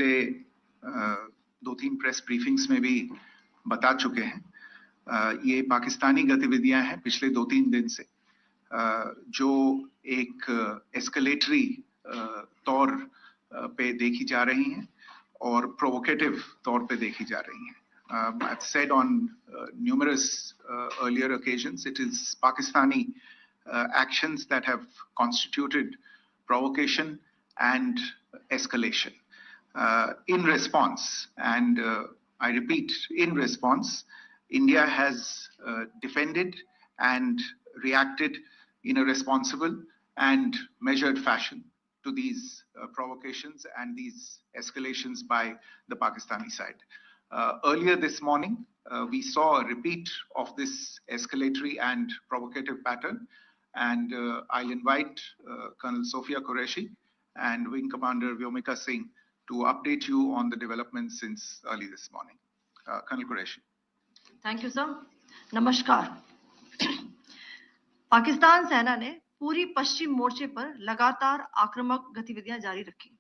दो तीन press briefings में भी बता चुके हैं। ये पाकिस्तानी गतिविधियां हैं पिछले 2-3 दिन से, जो एक एस्केलेटरी तौर पे देखी जा रही हैं और प्रोवोकेटिव तौर पे देखी जा रही हैं। I've said on numerous earlier occasions, it is Pakistani actions that have constituted provocation and escalation. In response, and I repeat, in response, India has defended and reacted in a responsible and measured fashion to these provocations and these escalations by the Pakistani side. Earlier this morning, we saw a repeat of this escalatory and provocative pattern, and I'll invite Colonel Sophia Qureshi and Wing Commander Vyomika Singh to update you on the developments since early this morning. Colonel Qureshi. Thank you, sir. नमस्कार। पाकिस्तान सेना ने पूरी पश्चिम मोर्चे पर लगातार आक्रामक गतिविधियां जारी रखी।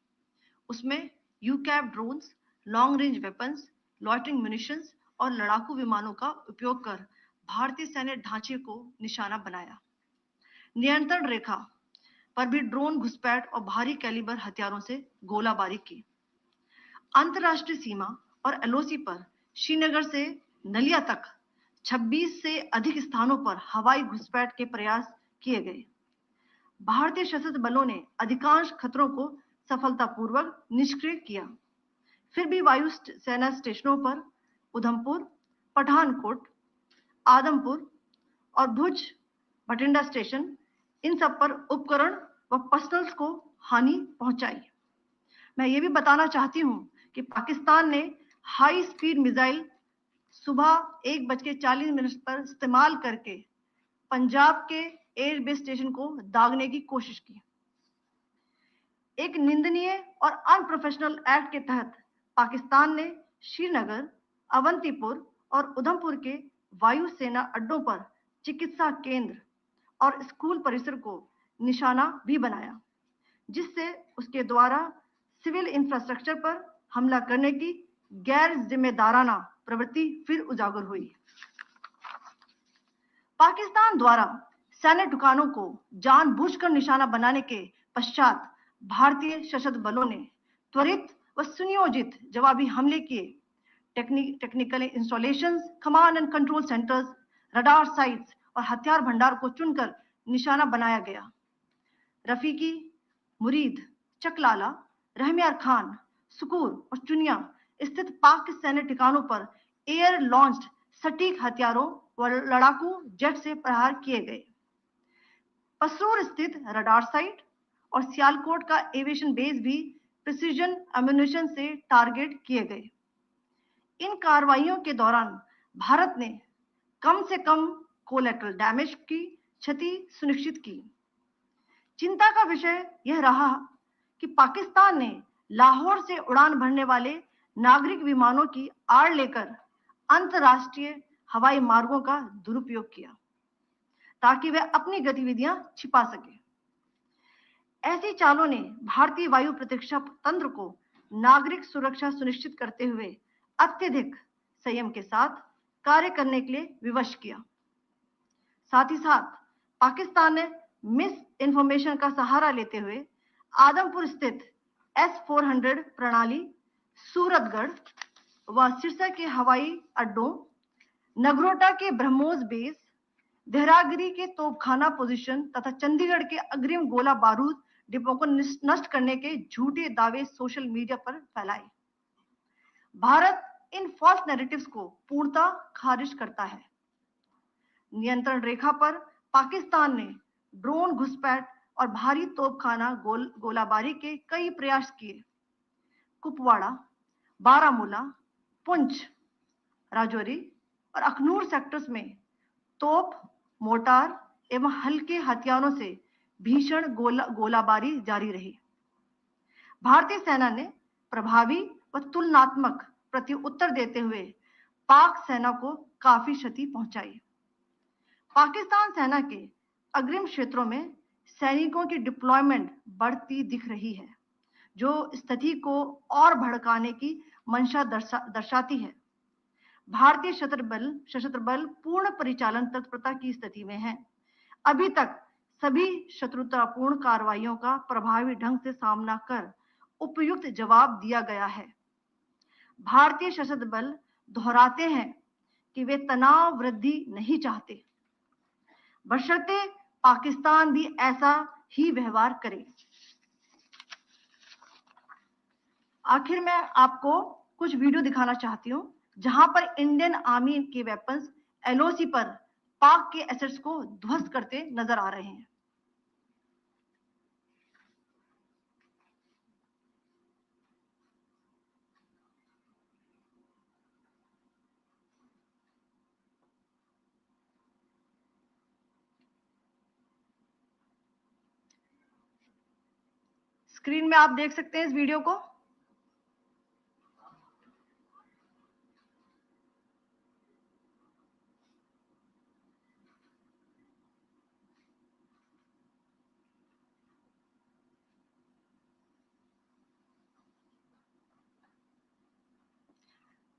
उसमें यूकैप drones, long range weapons, loitering munitions और लड़ाकू विमानों का उपयोग कर भारतीय सैन्य ढांचे को निशाना बनाया। नियंत्रण रेखा पर भी ड्रोन घुसपैठ और भारी कैलिबर हथियारों से गोलाबारी की। अंतर्राष्ट्रीय सीमा और एलओसी पर श्रीनगर से नलिया तक 26 से अधिक स्थानों पर हवाई घुसपैठ के प्रयास किए गए। भारतीय सशस्त्र बलों ने अधिकांश खतरों को सफलतापूर्वक निष्क्रिय किया। फिर भी वायु सेना स्टेशनों पर उधमपुर, पठानकोट, आदमपुर और भुज बठिंडा स्टेशन, इन सब पर उपकरण व पर्सनल्स को हानि पहुंचाई। मैं ये भी बताना चाहती हूं कि पाकिस्तान ने हाई स्पीड मिसाइल सुबह 1:40 पर इस्तेमाल करके पंजाब के एयरबेस स्टेशन को दागने की कोशिश की। एक निंदनीय और अनप्रोफेशनल एक्ट के तहत पाकिस्तान ने श्रीनगर, अवंतीपुर और उधमपुर के वायुसेना अड्डों पर चिकित्सा केंद्र और स्कूल परिसर को निशाना भी बनाया, जिससे उसके द्वारा सिविल इंफ्रास्ट्रक्चर पर हमला करने की गैर जिम्मेदाराना प्रवृत्ति फिर उजागर हुई। पाकिस्तान द्वारा सैन्य ठिकानों को जानबूझकर निशाना बनाने के पश्चात भारतीय सशस्त्र बलों ने त्वरित व सुनियोजित जवाबी हमले किए। Technical installations, command and control centres, radar sites और हथियार भंडार को चुनकर निशाना बनाया गया। रफीकी, मुरीद, चकलाला, रहमियार खान, सुकूर और चुनिया स्थित पाक के सैन्य ठिकानों पर एयर लॉन्च्ड सटीक हथियारों व लड़ाकू जेट से प्रहार किए गए। पसरूर स्थित रडार साइट और सियालकोट का एविएशन बेस भी प्रिसीजन एम्यूनिशन से टारगेट किए गए। इन कार्रवाइयों के दौरान भारत ने कम से कम कोलैटरल डैमेज की क्षति सुनिश्चित की। चिंता का विषय यह रहा कि पाकिस्तान ने लाहौर से उड़ान भरने वाले नागरिक विमानों की आड़ लेकर अंतर्राष्ट्रीय हवाई मार्गों का दुरुपयोग किया ताकि वह अपनी गतिविधियां छिपा सके। ऐसी चालों ने भारतीय वायु प्रतिरक्षा तंत्र को नागरिक सुरक्षा सुनिश्चित करते हुए अत्यधिक संयम के साथ कार्य करने के लिए विवश किया। साथ ही साथ पाकिस्तान ने मिस इंफॉर्मेशन का सहारा लेते हुए आदमपुर स्थित S-400 प्रणाली, सूरतगढ़ व सिरसा के हवाई अड्डों, नगरोटा के ब्रह्मोस बेस, देहरागिरी के तोपखाना पोजीशन तथा चंडीगढ़ के अग्रिम गोला बारूद डिपो को नष्ट करने के झूठे दावे सोशल मीडिया पर फैलाए। भारत इन फॉल्स नैरेटिव्स को पूर्णतः खारिज करता है। नियंत्रण रेखा पर पाकिस्तान ने ड्रोन घुसपैठ और भारी तोपखाना गोलाबारी के कई प्रयास किए। कुपवाड़ा, बारामूला, पुंछ, राजौरी और अखनूर सेक्टर्स में तोप, मोर्टार एवं हल्के हथियारों से भीषण गोलाबारी जारी रही। भारतीय सेना ने प्रभावी व तुलनात्मक प्रत्युत्तर देते हुए पाक सेना को काफी क्षति पहुंचाई। पाकिस्तान सेना के अग्रिम क्षेत्रों में सैनिकों की डिप्लॉयमेंट बढ़ती दिख रही है, जो स्थिति को और भड़काने की मंशा दर्शाती है। भारतीय सशस्त्र बल पूर्ण परिचालन तत्परता की स्थिति में है। अभी तक सभी शत्रुतापूर्ण कार्रवाइयों का प्रभावी ढंग से सामना कर उपयुक्त जवाब दिया गया है। भारतीय सशस्त्र बल दोहराते हैं कि वे तनाव वृद्धि नहीं चाहते, बशर्ते पाकिस्तान भी ऐसा ही व्यवहार करे। आखिर मैं आपको कुछ वीडियो दिखाना चाहती हूं जहां पर इंडियन आर्मी के वेपन्स एलओसी पर पाक के एसेट्स को ध्वस्त करते नजर आ रहे हैं। स्क्रीन में आप देख सकते हैं इस वीडियो को।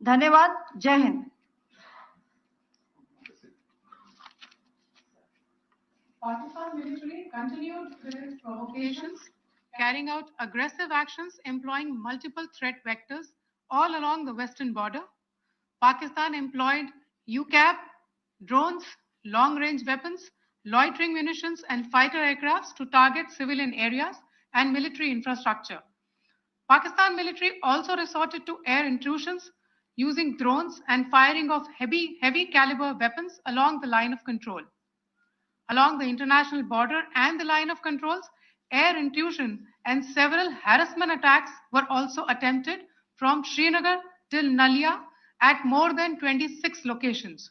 धन्यवाद। जय Hind. Pakistan military continued with its provocations, carrying out aggressive actions employing multiple threat vectors all along the western border. Pakistan employed UCAP, drones, long-range weapons, loitering munitions, and fighter aircrafts to target civilian areas and military infrastructure. Pakistan military also resorted to air intrusions using drones and firing of heavy caliber weapons along the line of control. Along the international border and the line of controls, air intrusion and several harassment attacks were also attempted from Srinagar till Nalia at more than 26 locations.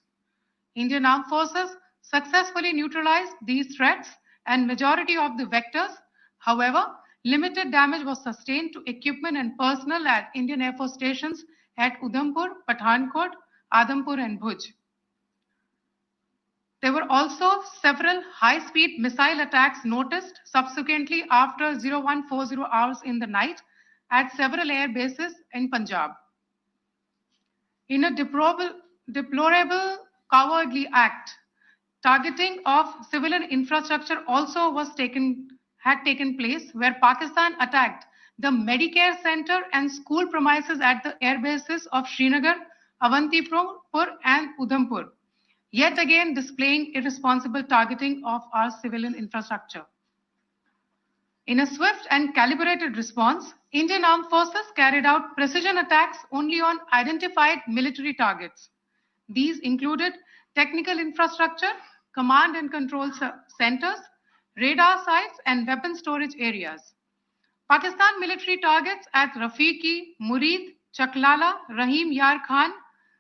Indian Armed Forces successfully neutralized these threats and majority of the vectors. However, limited damage was sustained to equipment and personnel at Indian Air Force stations at Udhampur, Pathankot, Adampur and Bhuj. There were also several high-speed missile attacks noticed subsequently after 0140 hours in the night at several air bases in Punjab. In a deplorable cowardly act, targeting of civilian infrastructure also had taken place, where Pakistan attacked the Medicare Center and school premises at the air bases of Srinagar, Avantipur and Udhampur, yet again displaying irresponsible targeting of our civilian infrastructure. In a swift and calibrated response, Indian Armed Forces carried out precision attacks only on identified military targets. These included technical infrastructure, command and control centers, radar sites, and weapon storage areas. Pakistan military targets at Rafiqi, Murid, Chaklala, Rahim Yar Khan,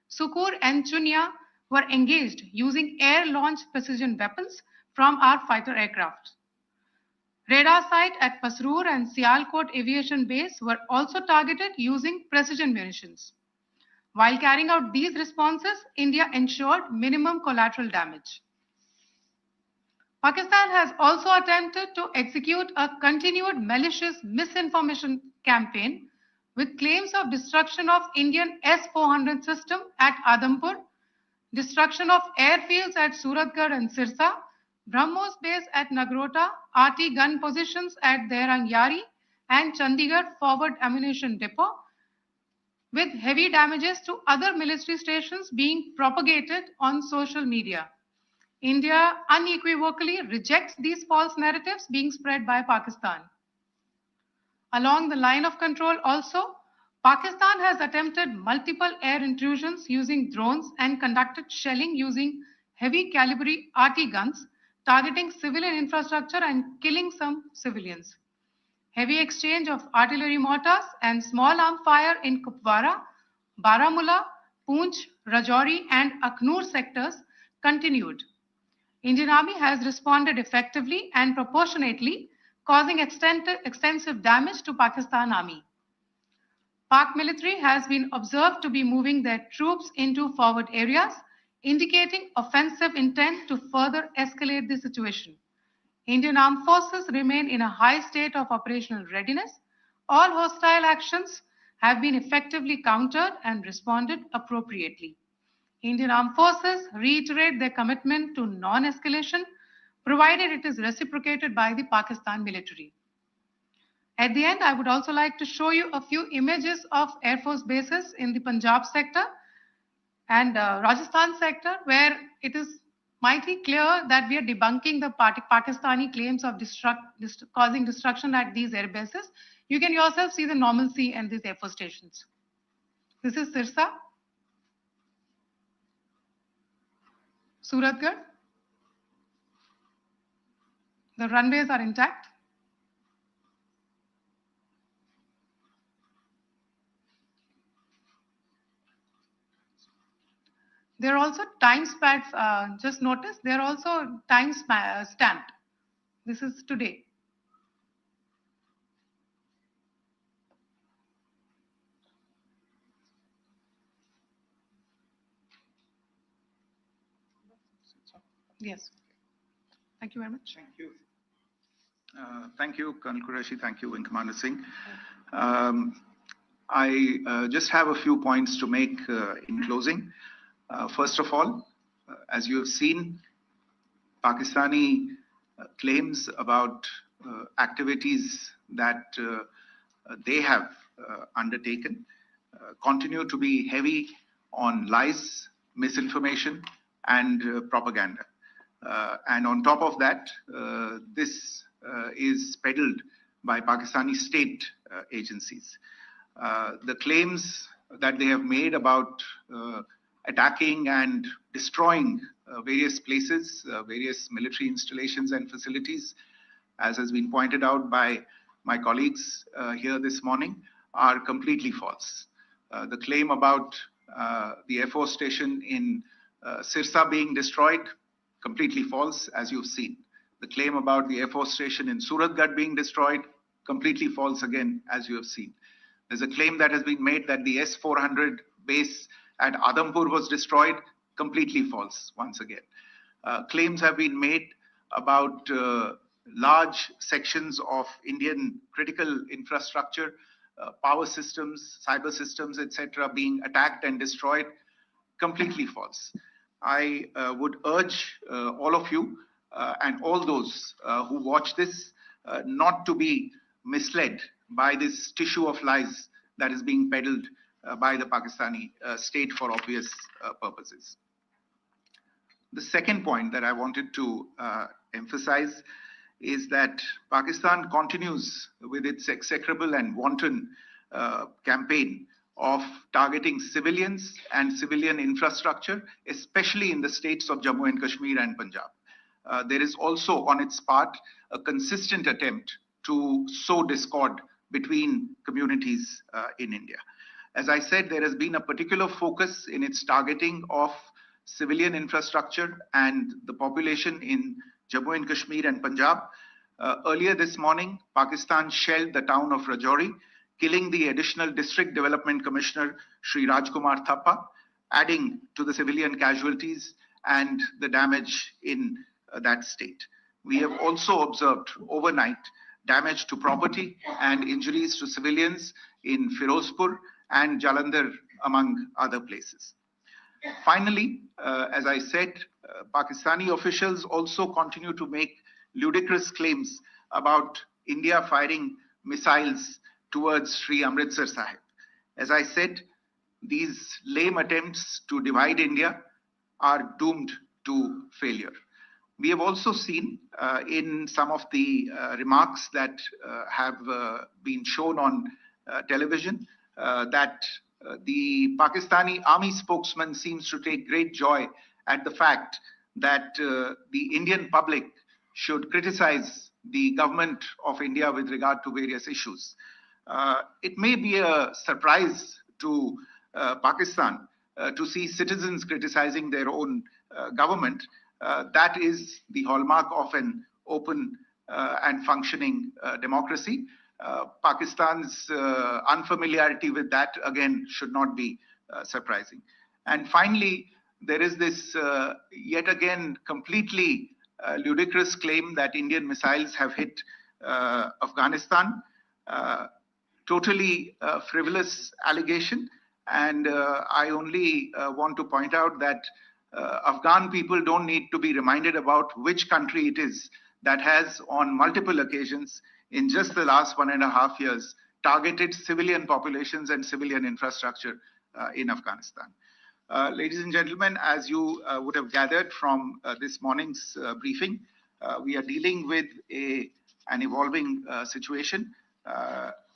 Sukur, and Chunya were engaged using air-launched precision weapons from our fighter aircraft. Radar site at Pasroor and Sialkot Aviation Base were also targeted using precision munitions. While carrying out these responses, India ensured minimum collateral damage. Pakistan has also attempted to execute a continued malicious misinformation campaign with claims of destruction of Indian S-400 system at Adampur, destruction of airfields at Suratgarh and Sirsa, BrahMos base at Nagrota, RT gun positions at Derang Yari and Chandigarh forward ammunition depot, with heavy damages to other military stations being propagated on social media. India unequivocally rejects these false narratives being spread by Pakistan. Along the line of control also, Pakistan has attempted multiple air intrusions using drones and conducted shelling using heavy caliber RT guns, targeting civilian infrastructure and killing some civilians. Heavy exchange of artillery mortars and small arm fire in Kupwara, Baramulla, Poonch, Rajouri and Akhnur sectors continued. Indian Army has responded effectively and proportionately, causing extensive damage to Pakistan Army. Pak military has been observed to be moving their troops into forward areas, indicating offensive intent to further escalate the situation. Indian Armed Forces remain in a high state of operational readiness. All hostile actions have been effectively countered and responded appropriately. Indian Armed Forces reiterate their commitment to non-escalation, provided it is reciprocated by the Pakistan military. At the end, I would also like to show you a few images of Air Force bases in the Punjab sector and Rajasthan sector, where it is mighty clear that we are debunking the Pakistani claims of causing destruction at these air bases. You can yourself see the normalcy in these Air Force stations. This is Sirsa, Suratgarh. The runways are intact. There are also time stamps, just notice, there are also time stamped. This is today. Yes. Thank you very much. Thank you. Thank you, Colonel Qureshi. Thank you, Wing Commander Singh. I just have a few points to make in closing. First of all, as you have seen, Pakistani claims about activities that they have undertaken continue to be heavy on lies, misinformation, and propaganda. And on top of that, this is peddled by Pakistani state agencies. The claims that they have made about attacking and destroying various places, various military installations and facilities, as has been pointed out by my colleagues here this morning, are completely false. The claim about the Air Force station in Sirsa being destroyed, completely false, as you've seen. The claim about the Air Force station in Suratgarh being destroyed, completely false again, as you have seen. There's a claim that has been made that the S-400 base at Adhampur was destroyed, completely false once again. Claims have been made about large sections of Indian critical infrastructure, power systems, cyber systems, etc., being attacked and destroyed, completely false. I would urge all of you and all those who watch this not to be misled by this tissue of lies that is being peddled by the Pakistani state for obvious purposes. The second point that I wanted to emphasize is that Pakistan continues with its execrable and wanton campaign of targeting civilians and civilian infrastructure, especially in the states of Jammu and Kashmir and Punjab. There is also on its part a consistent attempt to sow discord between communities in India. As I said, there has been a particular focus in its targeting of civilian infrastructure and the population in Jammu and Kashmir and Punjab. Earlier this morning, Pakistan shelled the town of Rajouri, killing the additional District Development Commissioner, Sri Rajkumar Thappa, adding to the civilian casualties and the damage in that state. We have also observed overnight damage to property and injuries to civilians in Firozpur and Jalandhar, among other places. Finally, as I said, Pakistani officials also continue to make ludicrous claims about India firing missiles towards Sri Amritsar Sahib. As I said, these lame attempts to divide India are doomed to failure. We have also seen in some of the remarks that have been shown on television that the Pakistani army spokesman seems to take great joy at the fact that the Indian public should criticize the government of India with regard to various issues. It may be a surprise to Pakistan to see citizens criticizing their own government. That is the hallmark of an open and functioning democracy. Pakistan's unfamiliarity with that, again, should not be surprising. And finally, there is this yet again completely ludicrous claim that Indian missiles have hit Afghanistan. totally frivolous allegation. And I only want to point out that Afghan people don't need to be reminded about which country it is that has, on multiple occasions in just the last 1.5 years, targeted civilian populations and civilian infrastructure in Afghanistan. Ladies and gentlemen, as you would have gathered from this morning's briefing, we are dealing with an evolving situation.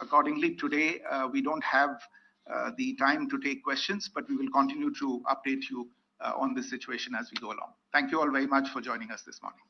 Accordingly, today we don't have the time to take questions, but we will continue to update you on this situation as we go along. Thank you all very much for joining us this morning.